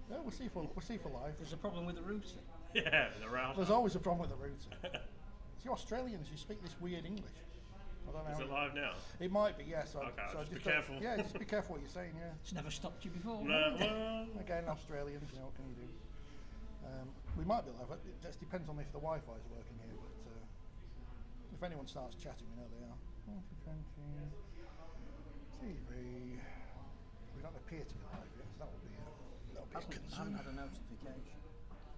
Yeah, we'll see for live. There's a problem with the router. Yeah, the router. There's always a problem with the router. It's you Australians, you speak this weird English. I don't know. Is it live now? It might be, yes. Yeah, Okay, so just be careful. Yeah, just be careful what you're saying, yeah. It's never stopped you before. No, well, Again, Australians, what can you do? We might be live. It just depends on if the Wi-Fi is working here, but if anyone starts chatting, we know they are. 4020 TV. We don't appear to be live yet, so that would be a I haven't concern. had a notification.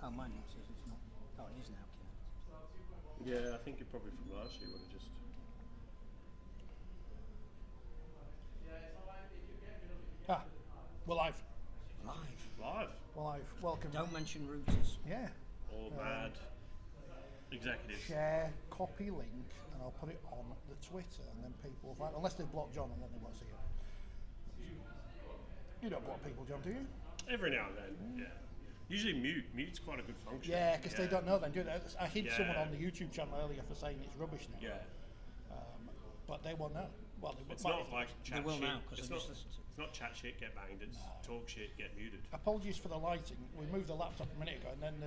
Oh, mine says it's not. Oh, it is now connected. yeah, I think it probably from last year would have just. We're live. Live. We're live. Welcome. Don't mention routers. Yeah. All mad executives. Share, copy link, and I'll put it on the Twitter, and then people will find. Unless they block John, and then they won't see it. You don't block people, John, do you? Every now and then, yeah. Usually mute. Mute's quite a good function. Yeah, because they don't know then, do they? I hid Yeah. someone on the YouTube channel earlier for saying it's rubbish now. Yeah. But they won't know. Well, they It's might not if- like chat They will shit. now, 'cause It's they not, just listen to it. it's not chat shit, get banged. It's talk shit, get muted. Apologies for the lighting. We moved the laptop a minute ago, and then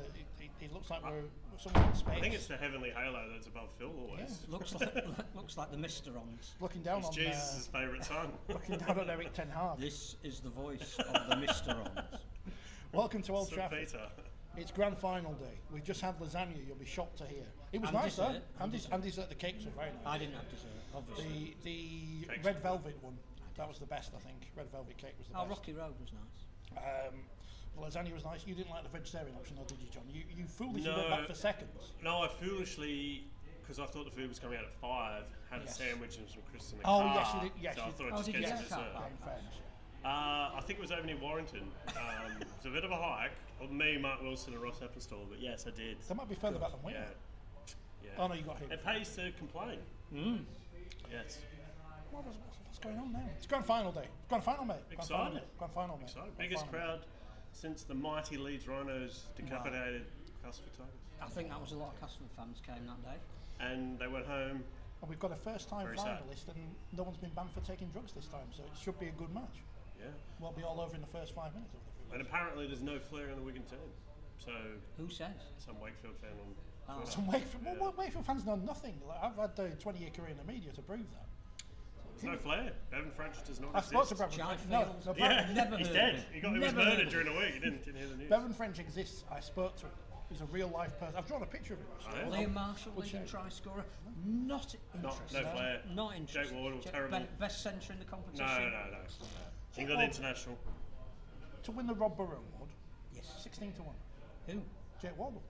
it looks like we're somewhere in space. I think it's the heavenly halo that's above Phil always. Looks like the Misterons. looking down It's on Jesus' favourite son. looking down on Eric Ten Hag. This is the voice of the Misterons. Welcome to Old St. Trafford. Peter. It's grand final day. We've just had lasagna. You'll be shocked to hear. It was And nice, though. dessert. And dessert. The cakes were very nice. I didn't have dessert, obviously. The Cakes red were velvet one. That was the best, I think. Red velvet cake was the Oh, best. Rocky Road was nice. The lasagna was nice. You didn't like the vegetarian option, though, did you, John? You foolishly No. went back for seconds. No, I foolishly, because I thought the food was coming out at 5, had Yes. a sandwich and some crisps in the Oh, car. yes, you did. Yes, so I you- thought I'd Oh, just did get you some get a car? dessert. Yeah, in fairness. I think it was open in Warrington. It's a bit of a hike. Well, me, Mark Wilson, and Ross Eppenstall, but yes, I did. They might be further back than we Yeah. are. Yeah. Oh, no, you got him. It pays to complain. Yes. What's going on now? It's grand final day. Grand final, mate. Grand final, Excited. mate. Grand final, mate. Excited. Grand Biggest final. crowd since the mighty Leeds Rhinos decapitated Castleford Tigers. I think that was a lot of Castleford fans came that day. And they went home. And we've got a first-time Very sad. finalist, and no one's been banned for taking drugs this time, so it should be a good match. Yeah. We'll be all over in the first 5 minutes of the And apparently there's no flair in the Wigan team. So Who says? some Wakefield fan on Oh. Twitter. Some Wakefield fans know nothing. Like, I've had a 20-year career in the media to prove that. There's no flair. Bevan French does not I spoke exist. to Bevan Jai French. No, Fields. no, Yeah, Never he's heard dead. of him. He was Never murdered heard of during the week. You didn't hear the news. Bevan French exists. I spoke to him. He's a real life person. I've drawn a picture of him. actually. Oh, yeah? Liam Marshall, leading try scorer. Not interested. no flair. Not interested. Jake Wardle, terrible. Best centre in the competition. No. England international. To win the Rob Burrow Award, Yes. 16-1. Who? Jake Wardle.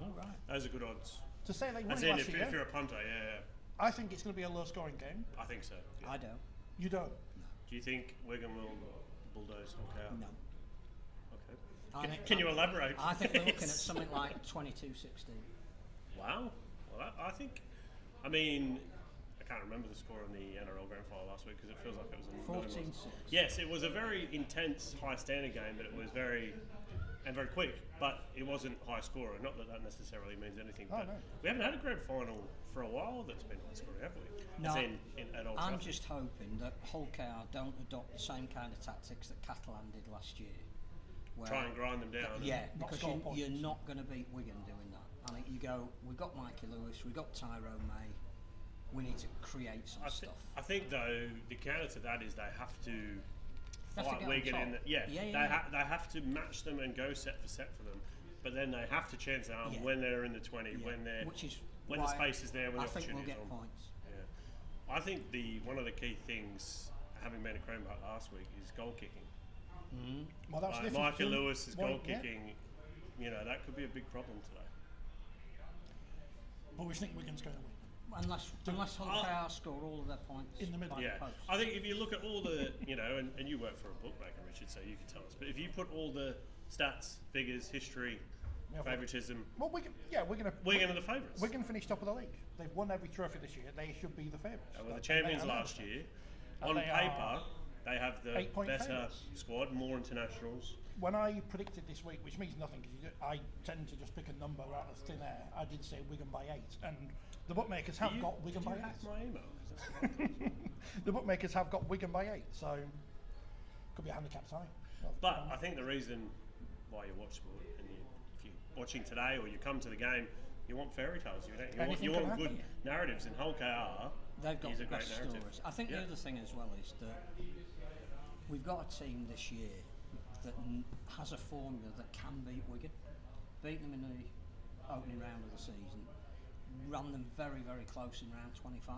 All right. Those are good odds. To say they won As it in, last if year, you're a punter, yeah. I think it's going to be a low-scoring game. I think so. Yeah. I don't. You don't. Do you think Wigan will bulldoze Hawke out? No. Okay. I think- Can you elaborate? I think we're looking at please? something like 22-16. Wow. Well, I think. I mean, I can't remember the score in the NRL Grand Final last week because it feels like it was a million miles. 14-6. Yes, it was a very intense, high-standard game, but it was very quick. But it wasn't high scorer. Not that necessarily means anything. But no. we haven't had a grand final for a while that's been high scoring, have we? No. As in at Old I'm Trafford. just hoping that Hull KR don't adopt the same kind of tactics that Catalan did last year. Where, Try and grind them down. Yeah, Not because score points. you're not going to beat Wigan doing that. I think you go, we've got Mikey Lewis, we've got Tyrone May, we need to create some stuff. I think though the counter to that is they have to They have to fight get on Wigan in top. the, Yeah, yeah. They have to match them and go set for set for them, but then they have to chance their arm Yeah. when they're in the 20, Yeah, when they're which is when the why space is there, when I the think we'll opportunity is get on. points. Yeah, I think one of the key things, having been at Cranbrook last week, is goal kicking. Well, that's Like different. Michael Lewis's goal Yeah. kicking, you know, that could be a big problem today. But we think Wigan's going to win. Unless Hull KR score all of their points In the middle. by Yeah, the post. I think if you look at all the, you know, and you work for a bookmaker, Richard, so you can tell us. But if you put all the stats, figures, history, Yeah, favouritism, Well, Wigan Wigan are the favourites. Wigan finished top of the league. They've won every trophy this year. They should be the favourites. They were the champions And they- last year. And On they paper, are they have the 8-point better favourites. squad, more internationals. When I predicted this week, which means nothing because I tend to just pick a number out of thin air, I did say Wigan by 8, and the bookmakers have got Wigan Did you by hack 8. my email? 'Cause that's what I thought. The bookmakers have got Wigan by 8, so could be a handicap tie. But I think the reason why you watch sport. And if you're watching today or you come to the game, you want fairy tales. You want good narratives. And Hull KR they've got is a great best narrative. stories. I think the other thing as well is that we've got a team this year that has a formula that can beat Wigan. Beat them in the opening round of the season, ran them very, very close in round 25.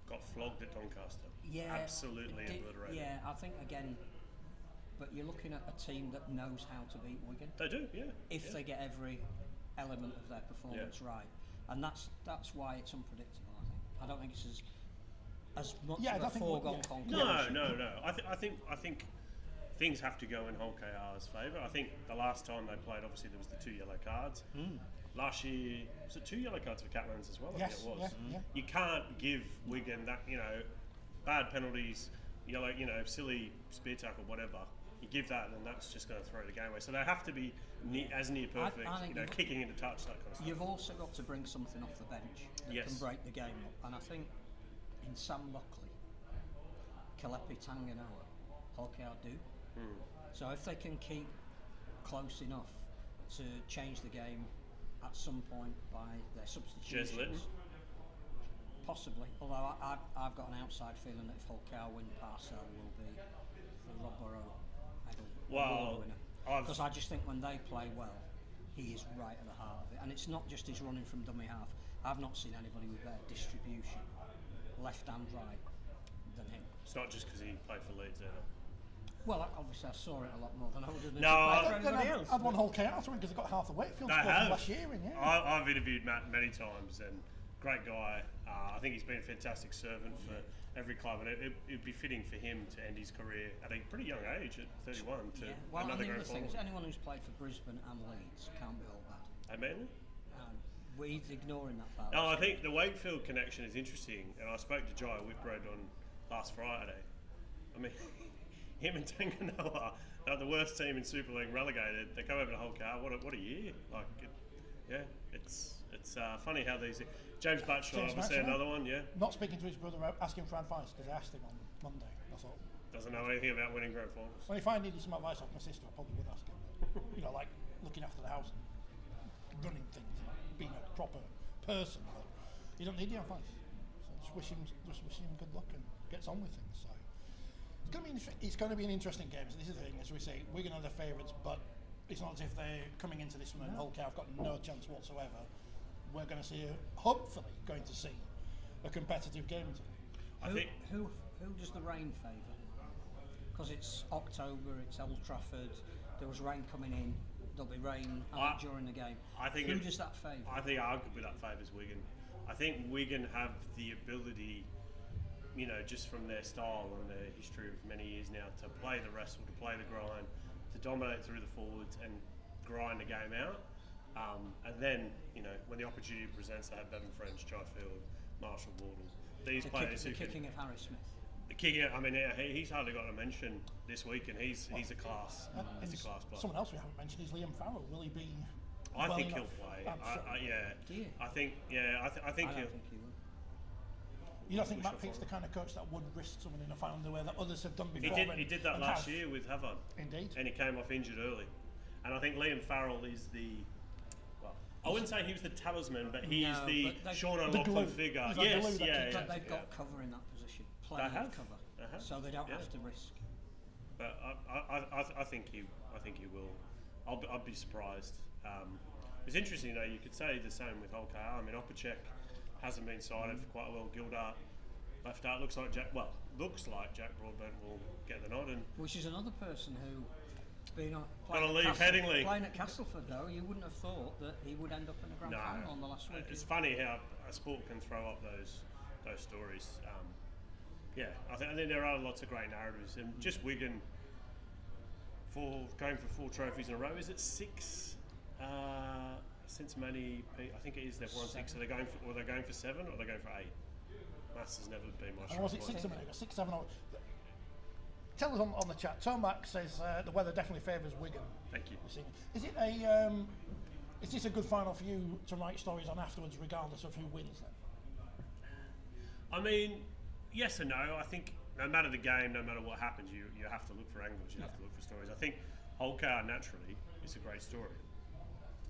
Got flogged at Doncaster. Yeah, absolutely obliterated. Yeah, I think again, but you're looking at a team that knows how to beat Wigan. They do, yeah. If they get every element of their performance right, and that's why it's unpredictable. I don't think it's as much of a foregone conclusion. No. I think things have to go in Hull KR's favour. I think the last time they played, obviously there was the 2 yellow cards. Last year, was it 2 yellow cards for Catlins as well? Yes, I think it was. Yeah. You can't give Wigan that, bad penalties, yellow, silly spear tackle, whatever. You give that, and that's just going to throw the game away. So they have to be as near perfect, kicking into touch, that kind of stuff. You've also got to bring something off the bench that can break the game up. And I think in Sam Lockley, Kalepi Tanganoa, Hull KR do. So if they can keep close enough to change the game at some point by their substitutions, possibly. Although I've got an outside feeling that if Hull KR win, Parcell will be the Rob Burrow award winner. Because I just think when they play well, he is right at the heart of it. And it's not just his running from dummy half. I've not seen anybody with better distribution, left and right, than him. It's not just because he played for Leeds either. Well, obviously I saw it a lot more than I would have done for anybody else. I'd won Hull KR because they got half the Wakefield squad from last year. I've interviewed Matt many times, and great guy. I think he's been a fantastic servant for every club, and it'd be fitting for him to end his career at a pretty young age, at 31, to another great forward. Anyone who's played for Brisbane and Leeds can't be all bad. And Manly? He's ignoring that part. No, I think the Wakefield connection is interesting, and I spoke to Jai Whitbread on last Friday. I mean, him and Tanganoa are the worst team in Super League, relegated. They come over to Hull KR. What a year! It's funny how these. James Batchelor, obviously another one. Yeah. Not speaking to his brother, asking for advice because I asked him on Monday. That's all. Doesn't know anything about winning grand finals. Well, if I needed some advice off my sister, I probably would ask him. Like looking after the house, and running things, and being a proper person. But you don't need the advice. So just wish him good luck and gets on with things. So. It's going to be an interesting game. So this is the thing, as we say, Wigan are the favourites, but it's not as if they're coming into this and Hull KR have got no chance whatsoever. We're going to see, hopefully, a competitive game today. Who does the rain favour? Because it's October, it's Old Trafford. There was rain coming in. There'll be rain during the game. Who does that favour? I think arguably that favours Wigan. I think Wigan have the ability, just from their style and their history of many years now, to play the wrestle, to play the grind, to dominate through the forwards and grind the game out. And then, when the opportunity presents, they have Bevan French, Jai Field, Marshall Wardle. These players the kicking of Harry Smith. The kicking, he's hardly got a mention this week, and he's a class. He's a class player. Someone else we haven't mentioned is Liam Farrell. Will he be? I think he'll play. I think he'll. You don't think Matt Peake's the kind of coach that would risk someone in a final the way that others have done before? He did that last year with Havard. Indeed. And he came off injured early. And I think Liam Farrell is I wouldn't say he was the talisman, but he is the Sean O'Loughlin figure. Yes, But they've got cover in that position. Plenty of cover. So they don't have to risk. But I think he will. I'll be surprised. It's interesting, you could say the same with Hull KR. Opacek hasn't been signed for quite a while. Gildart left out. Looks like Jack Broadbent will get the nod. Which is another person who, playing at Castleford, though, you wouldn't have thought that he would end up in a grand final on the last week. It's funny how a sport can throw up those stories. I think there are lots of great narratives, and just Wigan going for 4 trophies in a row. Is it 6? Since Manny, I think it is. They've won 6. Are they going for 7 or are they going for 8? Maths has never been my strong point. Was it 6 a minute? 6, 7. Tell us on the chat. Tomac says the weather definitely favours Wigan. Thank you. Is it is this a good final for you to write stories on afterwards, regardless of who wins then? Yes and no. I think no matter the game, no matter what happens, you have to look for angles. You have to look for stories. I think Holcar naturally is a great story.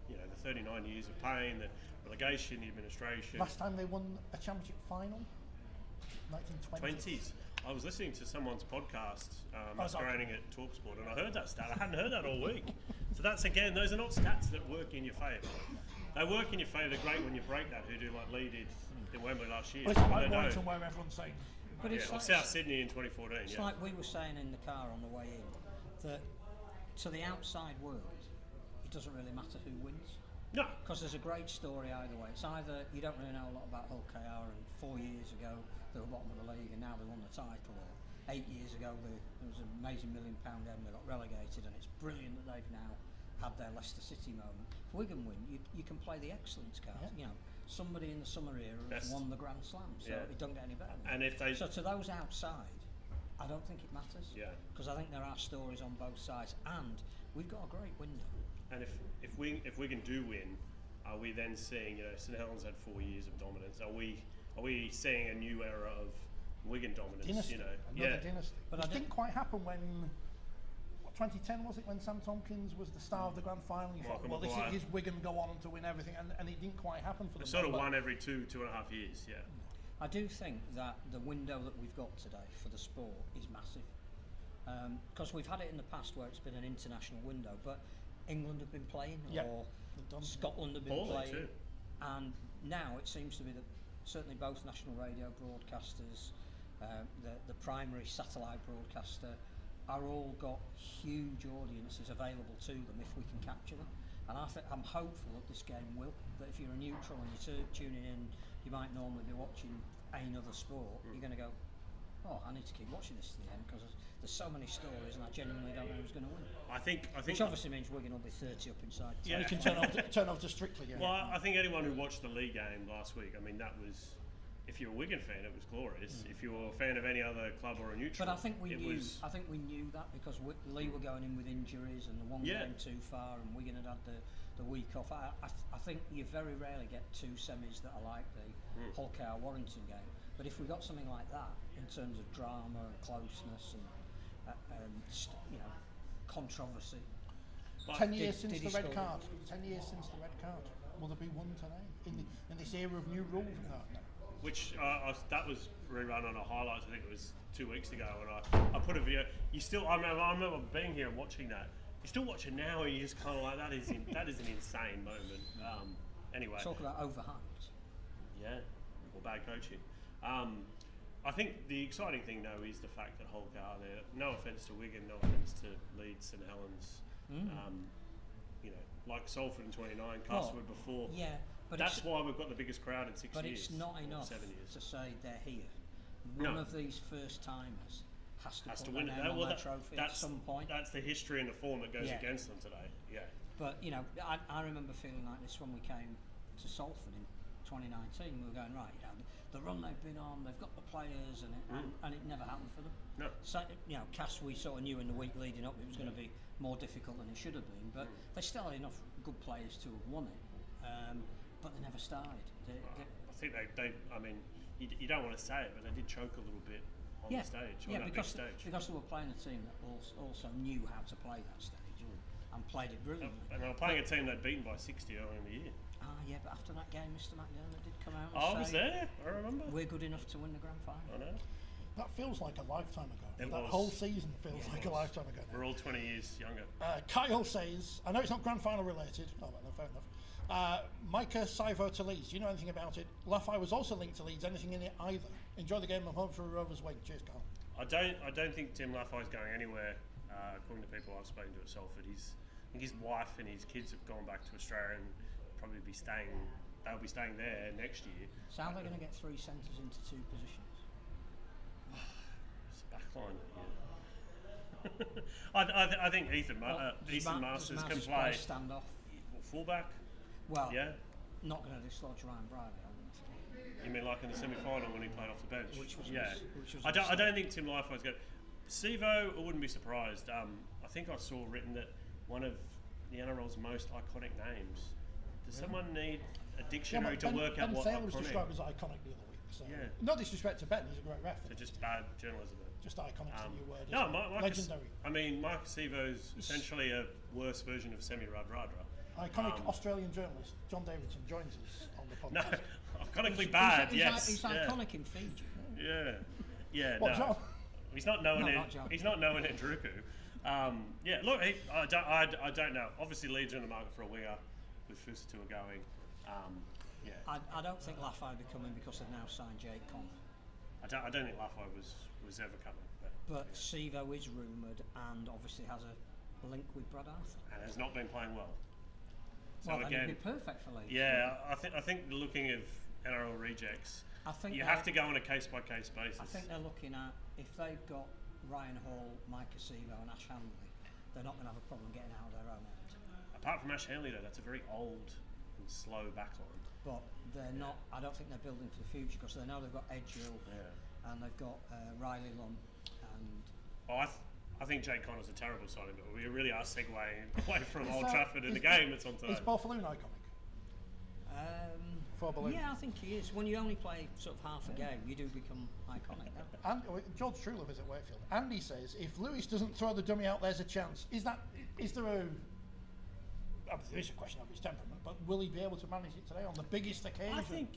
You know, the 39 years of pain, the relegation, the administration. Last time they won a championship final, 1920s. 20s. I was listening to someone's podcast, masquerading at TalkSport, and I heard that stat. I hadn't heard that all week. So that's, again, those are not stats that work in your favour. They work in your favour. They're great when you break that, who do like Lee did in Wembley last year. Well, it's like Warrington where everyone's saying. But it's or like, South Sydney in 2014. It's like we were saying in the car on the way in, that to the outside world, it doesn't really matter who wins. No. Because there's a great story either way. It's either you don't really know a lot about Hull KR, and 4 years ago they were bottom of the league and now they won the title, or 8 years ago there was an amazing £1 million game, they got relegated, and it's brilliant that they've now had their Leicester City moment. If Wigan win, you can play the excellence card. Yeah. You know, somebody in the summer era has won the Grand Slam, so it don't get any better. And if they so to those outside, I don't think it matters. Yeah. Because I think there are stories on both sides, and we've got a great window. And if Wigan do win, are we then seeing, you know, St Helens had 4 years of dominance? Are we seeing a new era of Wigan dominance? Dynasty, you know, another dynasty. But It didn't quite happen when, 2010 was it, when Sam Tompkins was the star of the grand final? You thought, well, this is Wigan go on to win everything, and it didn't quite happen for them. Sort of one every 2.5 years, yeah. I do think that the window that we've got today for the sport is massive. Because we've had it in the past where it's been an international window, but England have been playing, or Scotland have been playing, too. And now it seems to be that certainly both national radio broadcasters, the primary satellite broadcaster, are all got huge audiences available to them if we can capture them. And I'm hopeful that this game will. That if you're a neutral and you're tuning in, you might normally be watching another sport. You're going to go, oh, I need to keep watching this to the end because there's so many stories, and I genuinely don't know who's going to win. I think which obviously means Wigan will be 30 up inside. Yeah, you can turn off to Strictly. Yeah. Well, I think anyone who watched the league game last week, I mean, that was, if you're a Wigan fan, it was glorious. If you're a fan of any other club or a neutral, but I think we knew that because Lee were going in with injuries and the one game too far, and Wigan had the week off. I think you very rarely get two semis that are like the Hull KR Warrington game. But if we got something like that in terms of drama and closeness and you know, controversy. 10 years since the red card. 10 years since the red card. Will there be one today in this era of new rules? No. Which that was rerun on a highlights. I think it was 2 weeks ago, and I put a video. I remember being here and watching that. You still watch it now, and you just kind of like that is an insane moment. Anyway, talk about overhyped. Yeah, or bad coaching. I think the exciting thing though is the fact that Hull KR there. No offence to Wigan, no offence to Leeds, St Helens. You know, like Salford in 29, Castlewood before. Yeah. But that's why we've got the biggest crowd in 6 years. But it's not enough 7 years. to say they're here. One of these first timers has to win their name on that trophy at some point. That's the history and the form that goes against them today. Yeah. But you know, I remember feeling like this when we came to Salford in 2019. We were going, right, you know, the run they've been on, they've got the players, and it never happened for them. No. So you know, Cass, we sort of knew in the week leading up it was going to be more difficult than it should have been, but they still had enough good players to have won it. But they never started. I think they I mean, you don't want to say it, but they did choke a little bit on the stage, on that big stage. Because they were playing a team that also knew how to play that stage and played it brilliantly. And they were playing a team they'd beaten by 60 earlier in the year. Yeah, but after that game, Mr. McDermott did come out and say, I was there, I remember. We're good enough to win the grand final. I know. That feels like a lifetime ago. That whole season feels like a lifetime ago now. We're all 20 years younger. Kyle says, I know it's not grand final related. Oh, well, no, fair enough. Micah Saivo to Leeds. Do you know anything about it? Laffey was also linked to Leeds. Anything in it either? Enjoy the game. I'm home for a Rovers win. Cheers, Carl. I don't think Tim Laffey's going anywhere. According to people I've spoken to at Salford, I think his wife and his kids have gone back to Australia and probably be staying. They'll be staying there next year. So how are they going to get three centres into two positions? It's a backline. Yeah. I think Ethan Masters can play standoff. Fullback. Well, not going to dislodge Ryan Briley. You mean like in the semi-final when he played off the bench? Which was I don't think Tim Laffey's going. Sevo, I wouldn't be surprised. I think I saw written that one of the NRL's most iconic names. Does someone need a dictionary to work out what Ben Thayer was iconic? described as iconic the other week. So Yeah. no disrespect to Ben, he's a great ref. So just bad journalism. Just iconic is a new word. No, Legendary. I mean, Mark Acevo's essentially a worse version of Semi Radradra. Iconic Australian journalist John Davidson joins us on the No, podcast. iconically bad. Yes, He's iconic in Fiji. Yeah. What, No, John? he's not known No, it. not John. He's not known it, Druku. Yeah, look, I don't know. Obviously, Leeds are in the market for a winger with Fusatua going. Yeah, I don't think Laffey will be coming because they've now signed Jake Conn. I don't think Laffey was ever coming, But Sevo is rumoured and obviously has a link with Brad Arthur. and has not been playing well. So Well, then again, he'd be perfect for Leeds. yeah, I think looking at NRL rejects, I think you have to go on a case by case basis. I think they're looking at, if they've got Ryan Hall, Mike Acevo and Ash Handley, they're not going to have a problem getting out of their own end. Apart from Ash Hanley, though, that's a very old and slow backline. But they're not. I don't think they're building for the future because they know they've got Edgehill and they've got Riley Lunn and. Oh, I think Jake Connor's a terrible signing, but we really are segueing away from Old Trafford and the game that's on today. Is Balloon iconic? For Balloon? Yeah, I think he is. When you only play sort of half a game, you do become iconic. And George Truelove is at Wakefield. Andy says if Lewis doesn't throw the dummy out, there's a chance. Is there is a question of his temperament, but will he be able to manage it today on the biggest occasion? I think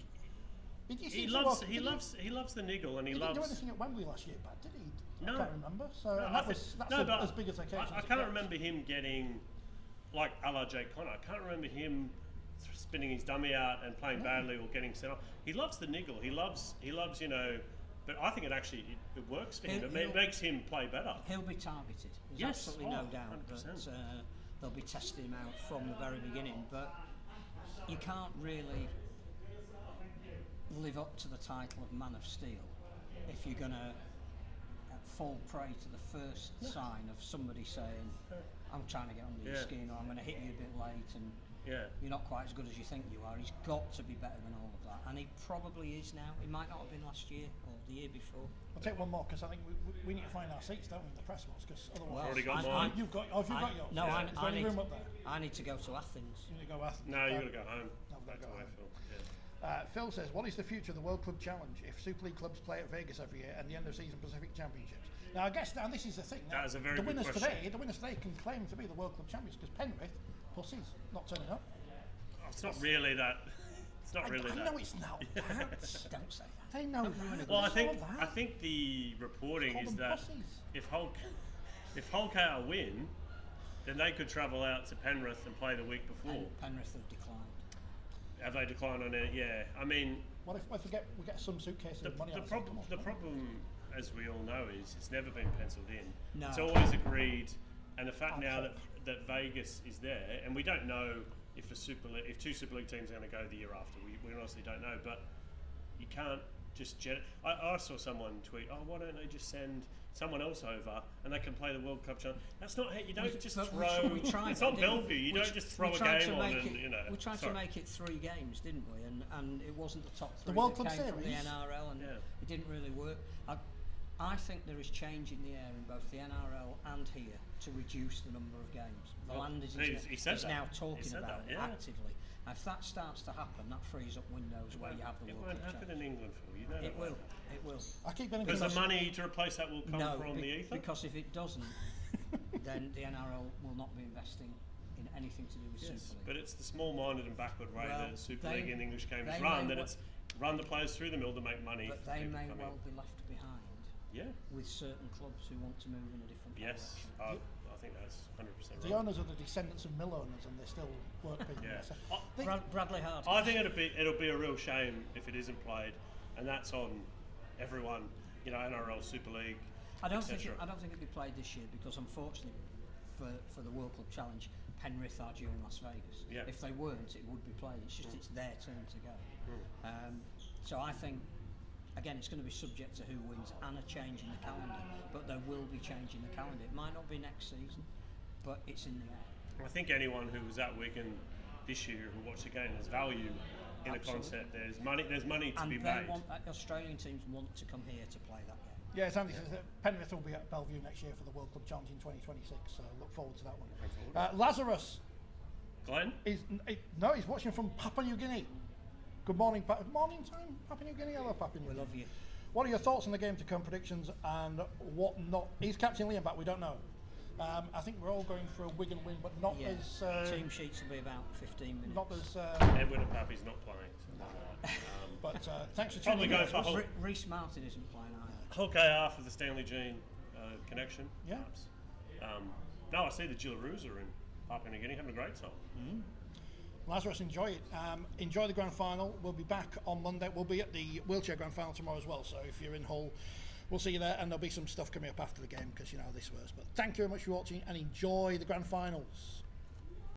he loves the niggle, and he loves. Didn't do anything at Wembley last year, but did he? No. I can't remember. So No, that's as big as occasion. I can't remember him getting like a la Jake Connor. I can't remember him spinning his dummy out and playing badly or getting sent off. He loves the niggle. He loves but I think it works for him. It makes him play better. He'll be targeted. There's Yes, absolutely no doubt 100%. that they'll be testing him out from the very beginning. But you can't really live up to the title of Man of Steel if you're going to fall prey to the first sign of somebody saying, I'm trying to get under your skin, or I'm going to hit you a bit late, and you're not quite as good as you think you are. He's got to be better than all of that, and he probably is now. He might not have been last year or the year before. I'll take one more because I think we need to find our seats, don't we, in the press box? Because otherwise, already got mine. You've got yours. No, is there any room up there? I need to go to Athens. You need to go Athens. No, you got to go home. I've Back to got to go home. Wakefield. Phil says, what is the future of the World Club Challenge if Super League clubs play at Vegas every year and the end of season Pacific Championships? Now, I guess this is the thing. Now, That is a very the good winners question. The winners today can claim to be the World Club champions because Penrith, pussies, not turning up. It's not really that. It's not really I that. know it's not that. Don't say that. They know. Well, it's not I that. think the reporting Call is them that pussies. if Hull win, then they could travel out to Penrith and play the week before. Penrith have declined. Have they declined on it? Yeah. I mean, What if we get some suitcases the of money out? problem, as we all know, is it's never been penciled in. No. It's always agreed, and the fact now that Vegas is there, and we don't know if two Super League teams are going to go the year after. We honestly don't know, but you can't just I saw someone tweet, oh, why don't they just send someone else over and they can play the World Cup challenge? That's not how you don't just throw. It's not Bellevue. You don't just throw a game on and We tried to make it 3 games, didn't we? And it wasn't the top 3 The World that Club came from the Series? NRL, and it didn't really work. I think there is change in the air in both the NRL and here to reduce the number of games. The Landers is now talking about it actively. If that starts to happen, that frees up windows where you have the It World won't Cup happen challenge. in England, Phil. You know It will. It will. I keep getting because the money to replace that will come from the ether. Because if it doesn't, then the NRL will not be investing in anything to do with Super League. But it's the small-minded and backward way that Super League and English game is they run. may That it's run the players through the mill to make money. But they may well be left behind. Yeah. With certain clubs who want to move in a different Yes, direction. I think that's 100% right. The owners are the descendants of mill owners, and they still work people. Yeah. So Bradley Hart. I think it'll be a real shame if it isn't played, and that's on everyone. NRL, Super League. I don't think it'll be played this year because unfortunately for the World Club Challenge, Penrith are due in Las Vegas. Yeah. If they weren't, it would be played. It's just it's their turn to go. So I think. Again, it's going to be subject to who wins and a change in the calendar, but there will be change in the calendar. It might not be next season, but it's in the air. I think anyone who was at Wigan this year who watched the game, there's value in the concept. There's money to be made. Australian teams want to come here to play that game. yeah, as Andy says, Penrith will be at Bellevue next year for the World Club Challenge in 2026. So look forward to that one. Lazarus Glenn? he's watching from Papua New Guinea. Good morning, morning time. Happy New Guinea. Hello, Happy New Guinea. We love you. What are your thoughts on the game to come, predictions, and what not? Is Captain Liam back? We don't know. I think we're all going for a Wigan win, but not as... team sheets will be about 15 minutes. Not as... Edwin and Pappy's not playing. So but thanks for probably tuning in. going for Reece Martin isn't playing either. Hulk AR for the Stanley Jean connection. Yeah. No, I see the Gillaroos are in Papua New Guinea having a great time. Lazarus, enjoy it. Enjoy the grand final. We'll be back on Monday. We'll be at the wheelchair grand final tomorrow as well. So if you're in Hull, we'll see you there. And there'll be some stuff coming up after the game because you know how this works. But thank you very much for watching and enjoy the grand finals.